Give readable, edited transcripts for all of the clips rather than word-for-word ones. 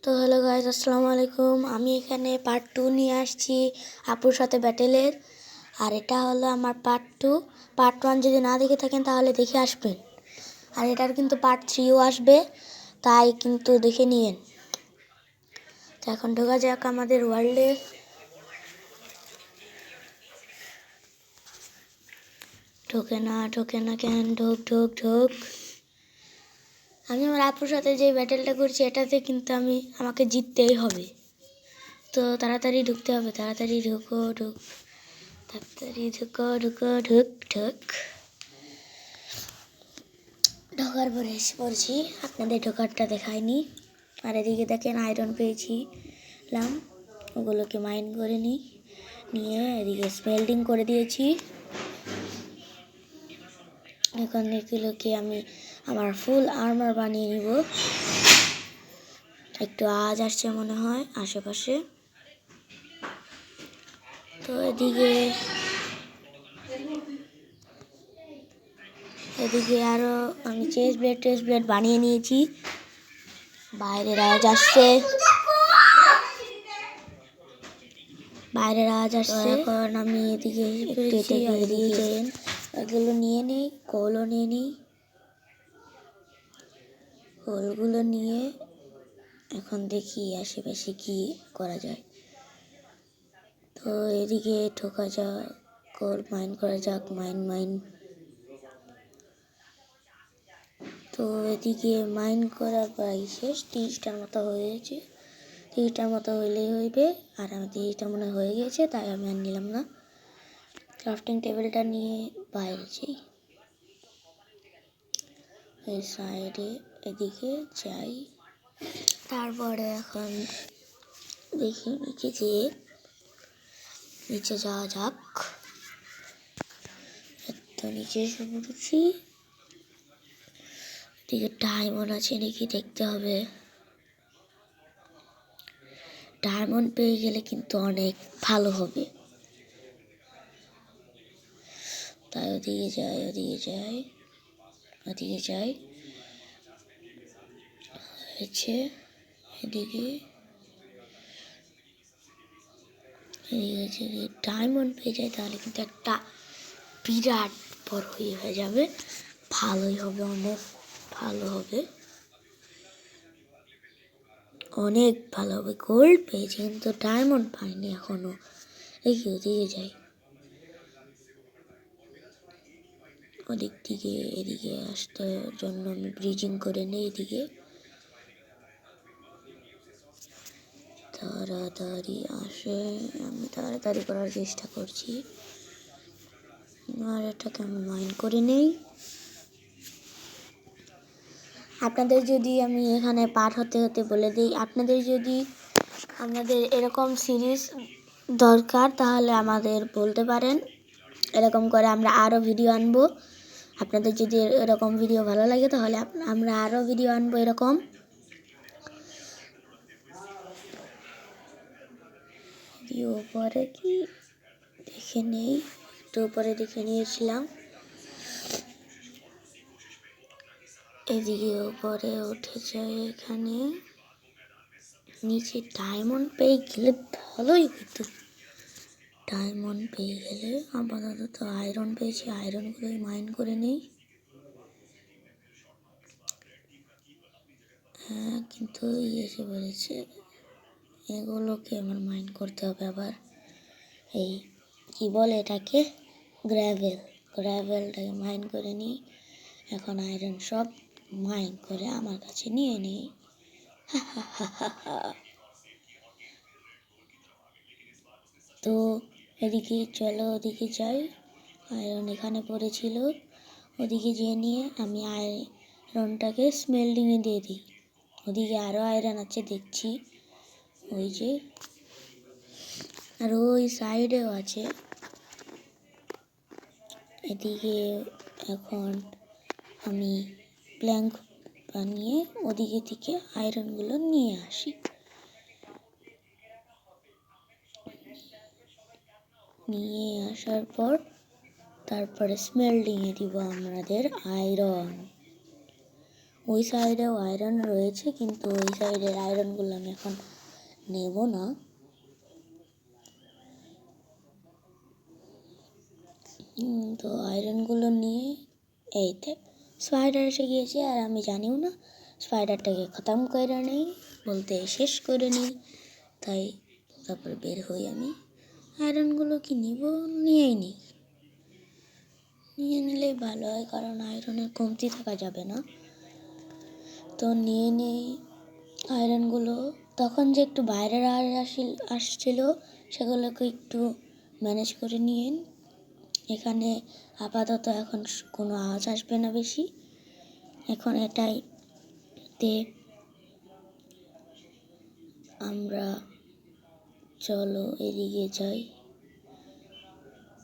তো hello guys, আসসালামু আলাইকুম। আমি এখানে পার্ট 2 নিয়ে আসছি আপুর সাথে ব্যাটেলের। আর এটা হলো আমার পার্ট 2। পার্ট 1 যদি না দেখে থাকেন তাহলে দেখে আসবেন। আর এটার কিন্তু পার্ট 3ও আসবে, তাই কিন্তু দেখে নিয়েন। তো এখন ঢোকা যাক আমাদের ওয়ার্ল্ডে। ঢোকে না কেন? ঢোক ঢোক ঢোক। আমি আমার আপুর সাথে যে ব্যাটেলটা করছি এটাতে কিন্তু আমাকে জিততেই হবে। তো তাড়াতাড়ি ঢুকতে হবে, তাড়াতাড়ি ঢুকো ঢুক, তাড়াতাড়ি ঢুকো ঢুকো ঢুক ঢুক। ঢোকার পরে এসে পড়ছি, আপনাদের ঢোকারটা দেখায়নি। আর এদিকে দেখেন আয়রন পেয়েছিলাম, ওগুলোকে মাইন করে নিয়ে এদিকে স্মেল্টিং করে দিয়েছি। এখন এগুলোকে আমি আমার ফুল আর্মার বানিয়ে নিব। একটু আওয়াজ আসছে মনে হয় আশেপাশে। তো এদিকে আরও আমি চেস্ট ব্লেড বানিয়ে নিয়েছি। বাইরের আওয়াজ আসছে, এখন আমি এদিকে এগুলো নিয়ে নিই, কোলও নিয়ে নিই। কোলগুলো নিয়ে এখন দেখি আশেপাশে কি করা যায়। তো এদিকে ঢোকা যাক, কোল মাইন করা যাক, মাইন। তো এদিকে মাইন করা প্রায় শেষ, 30টার মতো হয়েছে। 30টার মতো হইলেই হইবে। আর আমার 30টা মনে হয়ে গেছে, তাই আমি আর নিলাম না। ক্রাফটিং টেবিলটা নিয়ে বাইরে যাই, এই সাইডে এদিকে যাই। তারপরে এখন দেখি নিচে যাওয়া যাক। তো নিচে এসে পড়েছি। এদিকে ডায়মন্ড আছে নাকি দেখতে হবে। ডায়মন্ড পেয়ে গেলে কিন্তু অনেক ভালো হবে। তাই ওদিকে যাই হয়েছে। এদিকে যদি ডায়মন্ড পেয়ে যায় তাহলে কিন্তু একটা বিরাট বড় হয়ে যাবে, ভালোই হবে, অনেক ভালো হবে, অনেক ভালো হবে। গোল্ড পেয়েছি কিন্তু ডায়মন্ড পাইনি এখনো। ওদিকে যাই, ওদিক থেকে এদিকে আসতে জন্য আমি ব্রিজিং করে নিই। এদিকে তাড়াতাড়ি আসে, আমি তাড়াতাড়ি করার চেষ্টা করছি। আর এটাকে আমি মাইন করে নেই। আপনাদের যদি আমি এখানে পার হতে বলে দিই, আপনাদের যদি আমাদের এরকম সিরিজ দরকার তাহলে আমাদের বলতে পারেন, এরকম করে আমরা আরও ভিডিও আনবো। আপনাদের যদি এরকম ভিডিও ভালো লাগে তাহলে আমরা আরও ভিডিও আনবো এরকম। উপরে কি দেখে নেই, একটু উপরে দেখে নিয়েছিলাম। এদিকে উপরে উঠে যায়, এখানে নিচে ডায়মন্ড পেয়ে গেলে ভালোই হতো। ডায়মন্ড পেয়ে গেলে আপাতত আয়রন পেয়েছি, আয়রনগুলোই মাইন করে নিই। হ্যাঁ, কিন্তু এসে বলেছে এগুলোকে আমার মাইন করতে হবে আবার। এই কি বলে এটাকে, গ্র্যাভেলটাকে মাইন করে নিই। এখন আয়রন সব মাইন করে আমার কাছে নিয়ে নিই। তো এদিকে চলো, ওদিকে যাই। আয়রন এখানে পড়েছিল, ওদিকে যেয়ে নিয়ে আমি আয়রনটাকে স্মেল্টিংয়ে দিয়ে দিই। ওদিকে আরও আয়রন আছে দেখছি, ওই যে, আর ওই সাইডেও আছে। এদিকে এখন আমি প্ল্যাঙ্ক বানিয়ে ওদিকে থেকে আয়রনগুলো নিয়ে আসি। নিয়ে আসার পর তারপরে স্মেল্টিংয়ে দিব আমাদের আয়রন। ওই সাইডেও আয়রন রয়েছে, কিন্তু ওই সাইডের আয়রনগুলো আমি এখন নেব না। তো আয়রনগুলো নিয়ে এইতে স্পাইডার এসে গিয়েছে, আর আমি জানিও না। স্পাইডারটাকে খতম করে নেই, বলতে শেষ করে নিই। তাই তারপর বের হই আমি। আয়রনগুলো কি নিব? নিয়েই নিই, নিয়ে নিলেই ভালো হয়, কারণ আয়রনের কমতি থাকা যাবে না। তো নিয়ে নেই আয়রনগুলো। তখন যে একটু বাইরের আওয়াজ আসছিল, সেগুলোকে একটু ম্যানেজ করে নিন। এখানে আপাতত এখন কোনো আওয়াজ আসবে না বেশি। এখন এটাইতে আমরা চলো এদিকে যাই।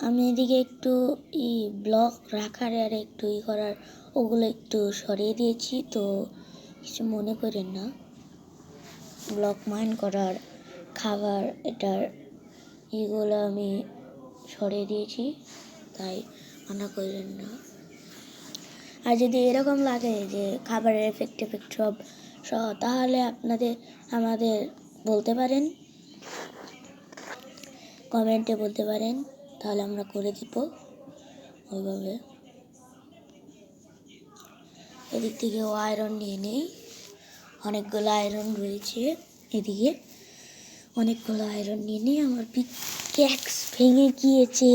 আমি এদিকে একটু ব্লক রাখার আর একটু করার ওগুলো একটু সরিয়ে দিয়েছি, তো কিছু মনে করেন না। ব্লক মাইন করার খাবার এটার এগুলো আমি সরিয়ে দিয়েছি, তাই মনে করেন না। আর যদি এরকম লাগে যে খাবারের এফেক্ট সব তাহলে আমাদের বলতে পারেন, কমেন্টে বলতে পারেন, তাহলে আমরা করে দিব ওইভাবে। এদিক থেকেও আয়রন নিয়ে নেই, অনেকগুলো আয়রন রয়েছে এদিকে। অনেকগুলো আয়রন নিয়ে নেই। আমার পিক্যাক্স ভেঙে গিয়েছে,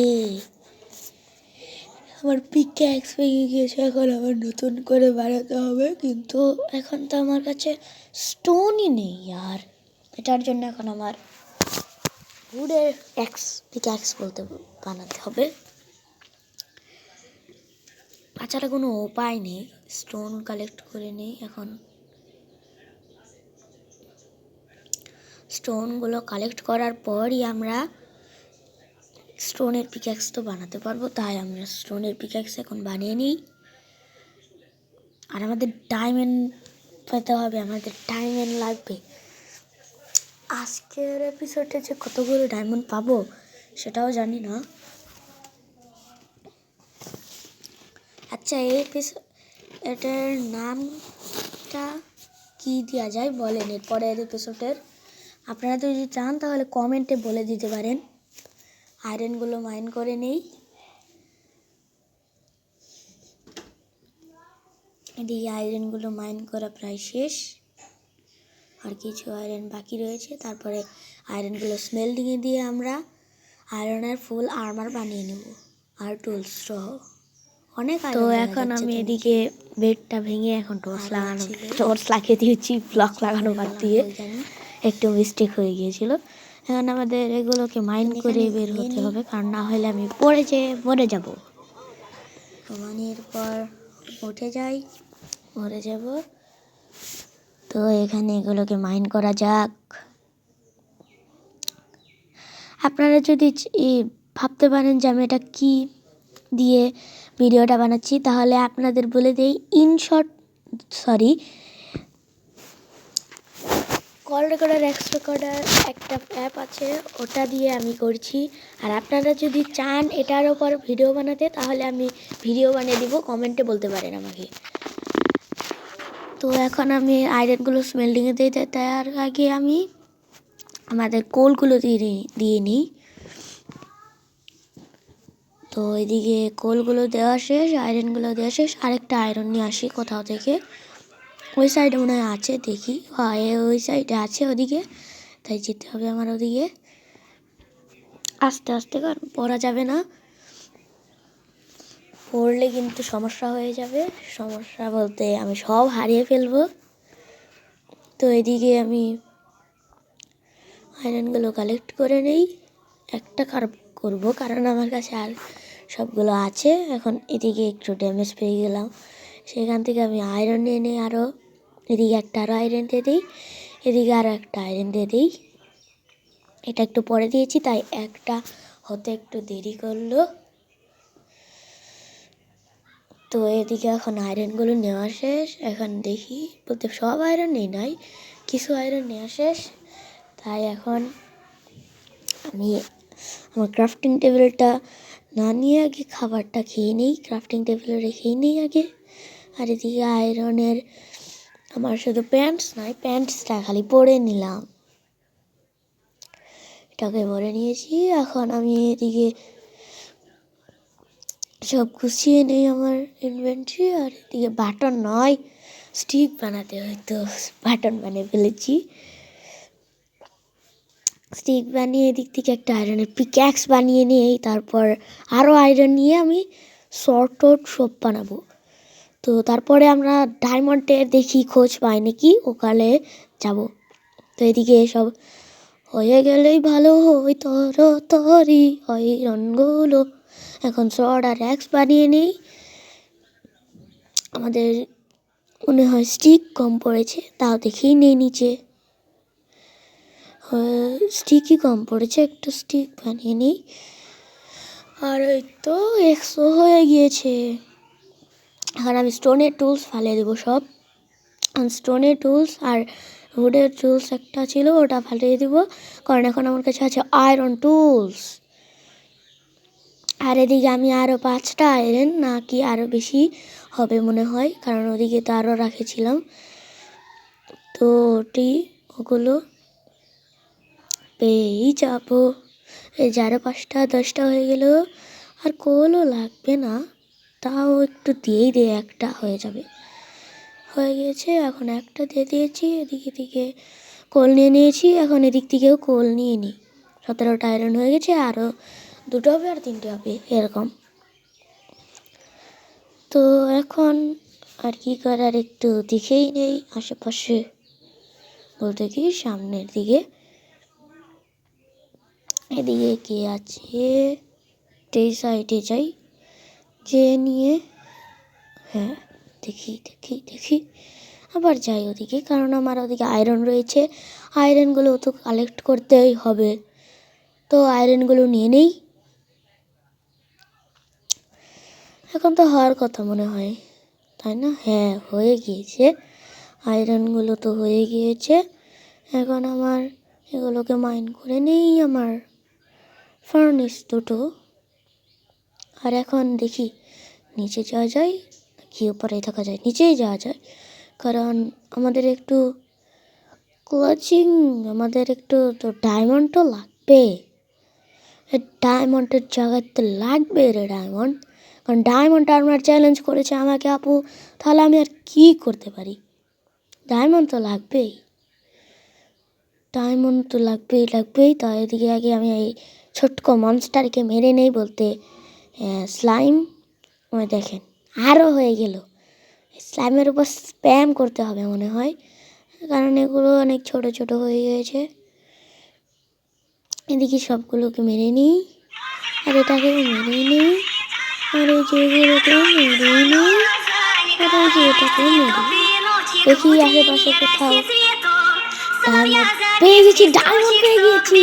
এখন আবার নতুন করে বানাতে হবে। কিন্তু এখন তো আমার কাছে স্টোনই নেই, আর এটার জন্য এখন আমার উডের পিক্যাক্স বলতে বানাতে হবে। তাছাড়া কোনো উপায় নেই, স্টোন কালেক্ট করে নেই। এখন স্টোনগুলো কালেক্ট করার পরই আমরা স্টোনের পিক্যাক্স তো বানাতে পারবো, তাই আমরা স্টোনের পিক্যাক্স এখন বানিয়ে নিই। আর আমাদের ডায়মন্ড পেতে হবে, আমাদের ডায়মন্ড লাগবে। আজকের এপিসোডে যে কতগুলো ডায়মন্ড পাবো সেটাও জানি না। আচ্ছা, এটার নামটা কি দেওয়া যায় বলেন এরপরের এপিসোডের। আপনারা যদি চান তাহলে কমেন্টে বলে দিতে পারেন। আয়রনগুলো মাইন করে নেই। এদিকে আয়রনগুলো মাইন করা প্রায় শেষ, আর কিছু আয়রন বাকি রয়েছে। তারপরে আয়রনগুলো স্মেল্টিংয়ে দিয়ে আমরা আয়রনের ফুল আর্মার বানিয়ে নেব, আর টুলস সহ অনেক। তো এখন আমি এদিকে বেডটা ভেঙে এখন টর্চ লাগিয়ে দিয়েছি, ব্লক লাগানো বাদ দিয়ে। একটু মিস্টেক হয়ে গিয়েছিল। এখন আমাদের এগুলোকে মাইন করে বের হতে হবে, কারণ না হলে আমি মরে যাব। মাইনের পর উঠে যাই, মরে যাব। তো এখানে এগুলোকে মাইন করা যাক। আপনারা যদি ভাবতে পারেন যে আমি এটা কি দিয়ে ভিডিওটা বানাচ্ছি, তাহলে আপনাদের বলে দেই, কল রেকর্ডার একটা অ্যাপ আছে, ওটা দিয়ে আমি করছি। আর আপনারা যদি চান এটার ওপর ভিডিও বানাতে, তাহলে আমি ভিডিও বানিয়ে দিব, কমেন্টে বলতে পারেন আমাকে। তো এখন আমি আয়রনগুলো স্মেল্টিংয়ে দিয়ে তার আগে আমি আমাদের কোলগুলো দিয়ে নিই। তো এদিকে কোলগুলো দেওয়া শেষ, আয়রনগুলো দেওয়া শেষ। আরেকটা আয়রন নিয়ে আসি কোথাও থেকে, ওই সাইডে মনে হয় আছে, দেখি। হয় ওই সাইডে আছে ওদিকে, তাই যেতে হবে আমার ওদিকে আস্তে আস্তে, কারণ পড়া যাবে না, পড়লে কিন্তু সমস্যা হয়ে যাবে। সমস্যা বলতে আমি সব হারিয়ে ফেলবো। তো এদিকে আমি আয়রনগুলো কালেক্ট করে নেই, একটা করব, কারণ আমার কাছে আর সবগুলো আছে। এখন এদিকে একটু ড্যামেজ পেয়ে গেলাম, সেখান থেকে আমি আয়রন নিয়ে নিই আরও। এদিকে একটা আরও আয়রন দিয়ে দিই, এদিকে আরও একটা আয়রন দিয়ে দিই। এটা একটু পরে দিয়েছি, তাই একটা হতে একটু দেরি করলো। তো এদিকে এখন আয়রনগুলো নেওয়া শেষ। এখন দেখি, বলতে সব আয়রন নাই, কিছু আয়রন নেওয়া শেষ। তাই এখন আমি আমার ক্রাফটিং টেবিলটা না নিয়ে আগে খাবারটা খেয়ে নিই, ক্রাফটিং টেবিলে রেখেই নিই আগে। আর এদিকে আয়রনের আমার শুধু প্যান্টস নয়, প্যান্টসটা খালি পরে নিলাম, এটাকে পরে নিয়েছি। এখন আমি এদিকে সব গুছিয়ে নেই আমার ইনভেন্টরি। আর এদিকে বাটন নয়, স্টিক বানাতে হয়তো বাটন বানিয়ে ফেলেছি। স্টিক বানিয়ে এদিক থেকে একটা আয়রনের পিক্যাক্স বানিয়ে নিয়ে তারপর আরও আয়রন নিয়ে আমি শর্ট সব বানাবো। তো তারপরে আমরা ডায়মন্ডের দেখি খোঁজ পাই নাকি, ওখানে যাব। তো এদিকে সব হয়ে গেলেই ভালো হয়, তরি আয়রনগুলো। এখন শর্ট আর অ্যাক্স বানিয়ে নিই। আমাদের মনে হয় স্টিক কম পড়েছে, তাও দেখেই নেই নিচে। স্টিকই কম পড়েছে, একটা স্টিক বানিয়ে নিই। আর ওই তো 100 হয়ে গিয়েছে। এখন আমি স্টোনের টুলস ফালিয়ে দেবো সব। স্টোনের টুলস আর উডের টুলস একটা ছিল, ওটা ফালিয়ে দেবো, কারণ এখন আমার কাছে আছে আয়রন টুলস। আর এদিকে আমি আরও 5টা আয়রন, নাকি আরও বেশি হবে মনে হয়, কারণ ওদিকে তো আরও রেখেছিলাম। তো ওগুলো পেয়েই যাবো। এই যে আরও 5টা 10টা হয়ে গেল। আর কোলও লাগবে না, তাও একটু দিয়েই দিয়ে একটা হয়ে যাবে। হয়ে গিয়েছে, এখন একটা দিয়ে দিয়েছি। এদিকে দিকে কোল নিয়ে নিয়েছি, এখন এদিক থেকেও কোল নিয়ে নিই। 17টা আয়রন হয়ে গেছে, আরও 2টো হবে আর 3টে হবে এরকম। তো এখন আর কি করার, একটু দেখেই নেই আশেপাশে, বলতে কি সামনের দিকে। এদিকে কে আছে, এই সাইডে যাই, যে নিয়ে হ্যাঁ দেখি আবার যাই ওদিকে, কারণ আমার ওদিকে আয়রন রয়েছে। আয়রনগুলো তো কালেক্ট করতেই হবে, তো আয়রনগুলো নিয়ে নেই। এখন তো হওয়ার কথা মনে হয়, তাই না? হ্যাঁ, হয়ে গিয়েছে, আয়রনগুলো তো হয়ে গিয়েছে। এখন আমার এগুলোকে মাইন করে নেই, আমার ফার্নেস 2টো। আর এখন দেখি নিচে যাওয়া যায় কি উপরে থাকা যায়, নিচেই যাওয়া যায়, কারণ আমাদের একটু ক্লাচিং, আমাদের একটু তো ডায়মন্ডও লাগবে। ডায়মন্ডের জায়গায় তো লাগবে রে ডায়মন্ড, কারণ ডায়মন্ড আমার চ্যালেঞ্জ করেছে আমাকে আপু, তাহলে আমি আর কি করতে পারি? ডায়মন্ড তো লাগবেই, ডায়মন্ড তো লাগবেই। তো এদিকে আগে আমি এই ছোট্ট মনস্টারকে মেরে নেই, বলতে স্লাইম। ওই দেখেন আরও হয়ে গেল। স্লাইমের উপর স্প্যাম করতে হবে মনে হয়, কারণ এগুলো অনেক ছোট ছোট হয়ে গিয়েছে। এদিকে সবগুলোকে মেরে নিই, আর এটাকেও মেরে নিই, আর এই যে এগুলোকেও মেরে নিই, আর এই যে এটাকেও মেরে নিই। দেখি আশেপাশে কোথাও ডায়মন্ড পেয়ে গেছি, ডায়মন্ড পেয়ে গিয়েছি।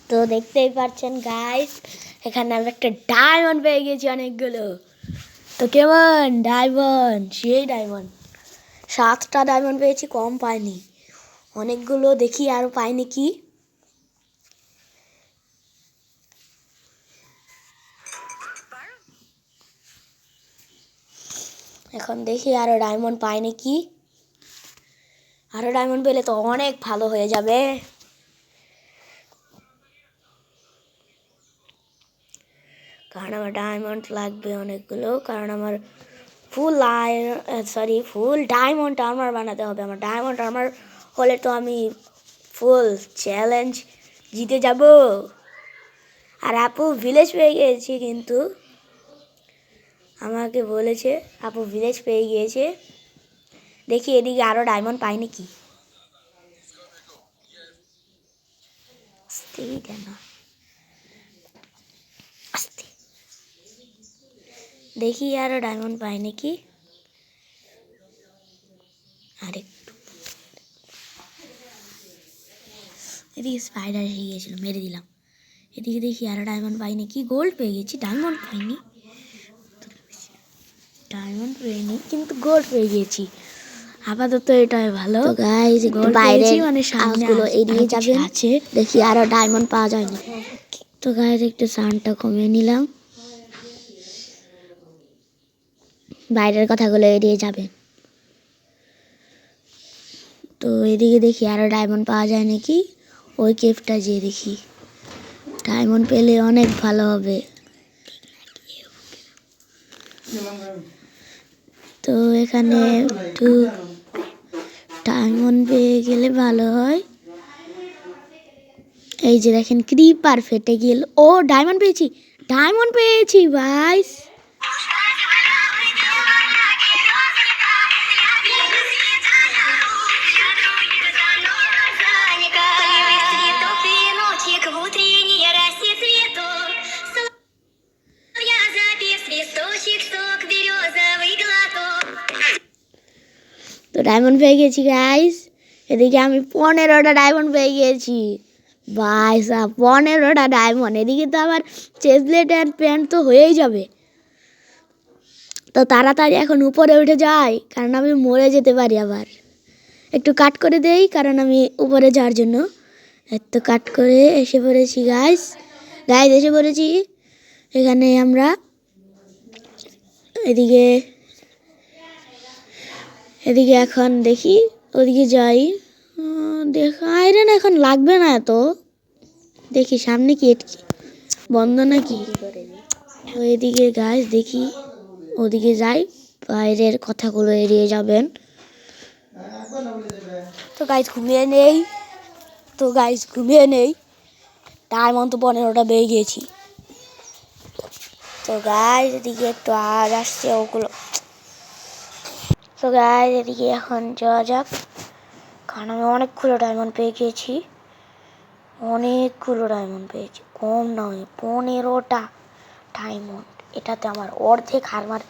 তো দেখতেই পাচ্ছেন গাইস, এখানে আমি একটা ডায়মন্ড পেয়ে গেছি অনেকগুলো। তো কেমন ডায়মন্ড, সেই ডায়মন্ড 7টা ডায়মন্ড পেয়েছি, কম পাইনি, অনেকগুলো। দেখি আরও পাইনি কি। এখন দেখি আরও ডায়মন্ড পাই নাকি। আরও ডায়মন্ড পেলে তো অনেক ভালো হয়ে যাবে। কারণ আমার ডায়মন্ড লাগবে অনেকগুলো, কারণ আমার ফুল ডায়মন্ড আর্মার বানাতে হবে। আমার ডায়মন্ড আর্মার হলে তো আমি ফুল চ্যালেঞ্জ জিতে যাব। আর আপু ভিলেজ পেয়ে গিয়েছি, কিন্তু আমাকে বলেছে আপু ভিলেজ পেয়ে গিয়েছে। দেখি এদিকে আরও ডায়মন্ড পাই নাকি। দেখি আরও ডায়মন্ড পাই নাকি। আরেকটু এদিকে স্পাইডার এসে গিয়েছিল, মেরে দিলাম। এদিকে দেখি আরও ডায়মন্ড পাই নাকি। গোল্ড পেয়ে গেছি, ডায়মন্ড পাইনি। ডায়মন্ড পেয়েনি কিন্তু গোল্ড পেয়ে গিয়েছি। আপাতত এটাই ভালো। তো গাইস একটু বাইরে মানে সামনেগুলো এড়িয়ে যাবেন, আছে দেখি আরো ডায়মন্ড পাওয়া যায় না। তো গাইস একটু সাউন্ডটা কমিয়ে নিলাম, বাইরের কথাগুলো এড়িয়ে যাবেন। তো এদিকে দেখি আরো ডায়মন্ড পাওয়া যায় নাকি। ওই কেভটা যেয়ে দেখি, ডায়মন্ড পেলে অনেক ভালো হবে। তো এখানে একটু ডায়মন্ড পেয়ে গেলে ভালো হয়। এই যে দেখেন ক্রিপার ফেটে গেল। ও ডায়মন্ড পেয়েছি, ডায়মন্ড পেয়েছি ভাইস। তো ডায়মন্ড পেয়ে গেছি গাইস। এদিকে আমি 15টা ডায়মন্ড পেয়ে গিয়েছি ভাই সাব, 15টা ডায়মন্ড। এদিকে তো আমার চেস্টপ্লেট অ্যান্ড প্যান্ট তো হয়েই যাবে। তো তাড়াতাড়ি এখন উপরে উঠে যাই, কারণ আমি মরে যেতে পারি। আবার একটু কাট করে দেই, কারণ আমি উপরে যাওয়ার জন্য একটু কাট করে এসে পড়েছি গাইস। গাইস এসে পড়েছি এখানে আমরা। এদিকে এখন দেখি ওদিকে যাই। আয়রন এখন লাগবে না এত। দেখি সামনে কি বন্ধ নাকি। তো এদিকে গাইস দেখি, ওদিকে যাই, বাইরের কথাগুলো এড়িয়ে যাবেন। তো গাইস ঘুমিয়ে নেই। ডায়মন্ড তো 15টা পেয়ে গিয়েছি। তো গাইস এদিকে একটু আওয়াজ আসছে ওগুলো। তো গাইস এদিকে এখন যাওয়া যাক, কারণ আমি অনেকগুলো ডায়মন্ড পেয়ে গিয়েছি। কম নয়, 15টা ডায়মন্ড। এটাতে আমার অর্ধেক হারমার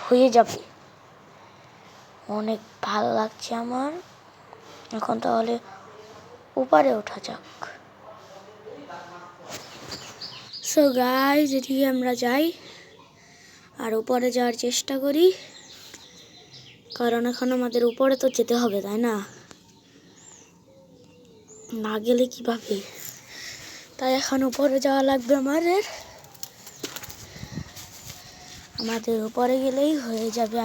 হয়ে যাবে। অনেক ভালো লাগছে আমার। এখন তাহলে উপরে ওঠা যাক। সো গাইস এদিকে আমরা যাই আর উপরে যাওয়ার চেষ্টা করি, কারণ এখন আমাদের উপরে তো যেতে হবে, তাই না? না গেলে কিভাবে? তাই এখন উপরে যাওয়া লাগবে আমাদের উপরে গেলেই হয়ে যাবে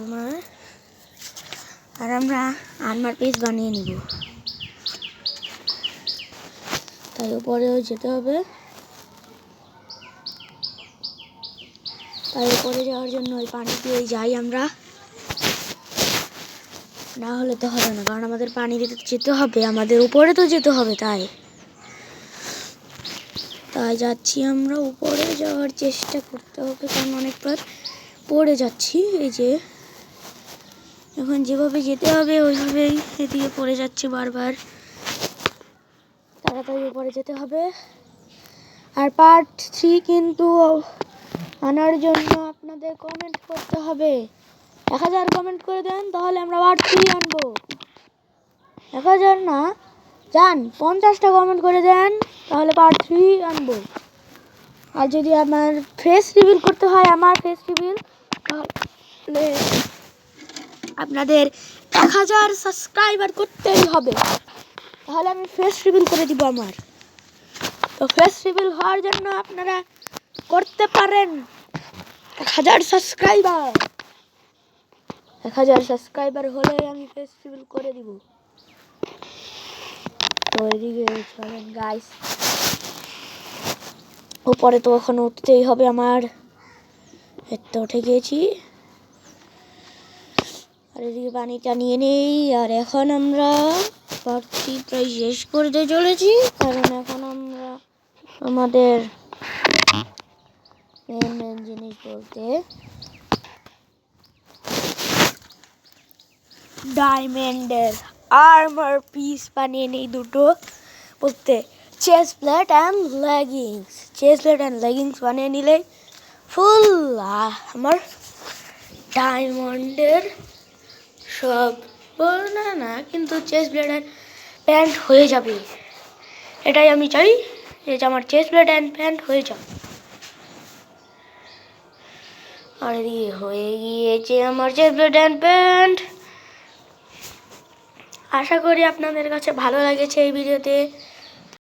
আমার। আর আমরা আর্মার পিস বানিয়ে নিব, তাই উপরেও যেতে হবে। তাই উপরে যাওয়ার জন্য ওই পানি দিয়ে যাই আমরা, না হলে তো হবে না, কারণ আমাদের পানি দিতে যেতে হবে, আমাদের উপরে তো যেতে হবে। তাই যাচ্ছি আমরা, উপরে যাওয়ার চেষ্টা করতে হবে, কারণ অনেকবার পড়ে যাচ্ছি। এই যে এখন যেভাবে যেতে হবে ওইভাবেই এদিকে পড়ে যাচ্ছে বারবার। তাড়াতাড়ি উপরে যেতে হবে। আর পার্ট 3 কিন্তু আনার জন্য আপনাদের কমেন্ট করতে হবে। 1000 কমেন্ট করে দেন, তাহলে আমরা পার্ট 3 আনবো। 1000 না, যান 50টা কমেন্ট করে দেন, তাহলে পার্ট 3 আনবো। আর যদি আমার ফেস রিভিল করতে হয়, আমার ফেস রিভিল, তাহলে আপনাদের 1000 সাবস্ক্রাইবার করতেই হবে, তাহলে আমি ফেস রিভিল করে দিব আমার। তো ফেস রিভিল হওয়ার জন্য আপনারা করতে পারেন 1000 সাবস্ক্রাইবার। 1000 সাবস্ক্রাইবার হলে আমি ফেস রিভিল করে দিব। তো এদিকে চলেন গাইস, উপরে তো এখন উঠতেই হবে আমার। এত উঠে গিয়েছি, আর এদিকে পানিটা নিয়ে নেই। আর এখন আমরা পার্টটি প্রায় শেষ করতে চলেছি, কারণ এখন আমরা আমাদের মেন জিনিস বলতে ডায়মন্ডের আর্মার পিস বানিয়ে নেই দুটো, বলতে চেস্ট প্লেট অ্যান্ড লেগিংস বানিয়ে নিলে ফুল আমার ডায়মন্ডের সব না কিন্তু চেস্ট প্লেট অ্যান্ড প্যান্ট হয়ে যাবে। এটাই আমি চাই, যে আমার চেস্ট প্লেট অ্যান্ড প্যান্ট হয়ে যাবে। আর এদিকে হয়ে গিয়েছে আমার চেস্ট প্লেট অ্যান্ড প্যান্ট। আশা করি আপনাদের কাছে ভালো লেগেছে এই ভিডিওতে।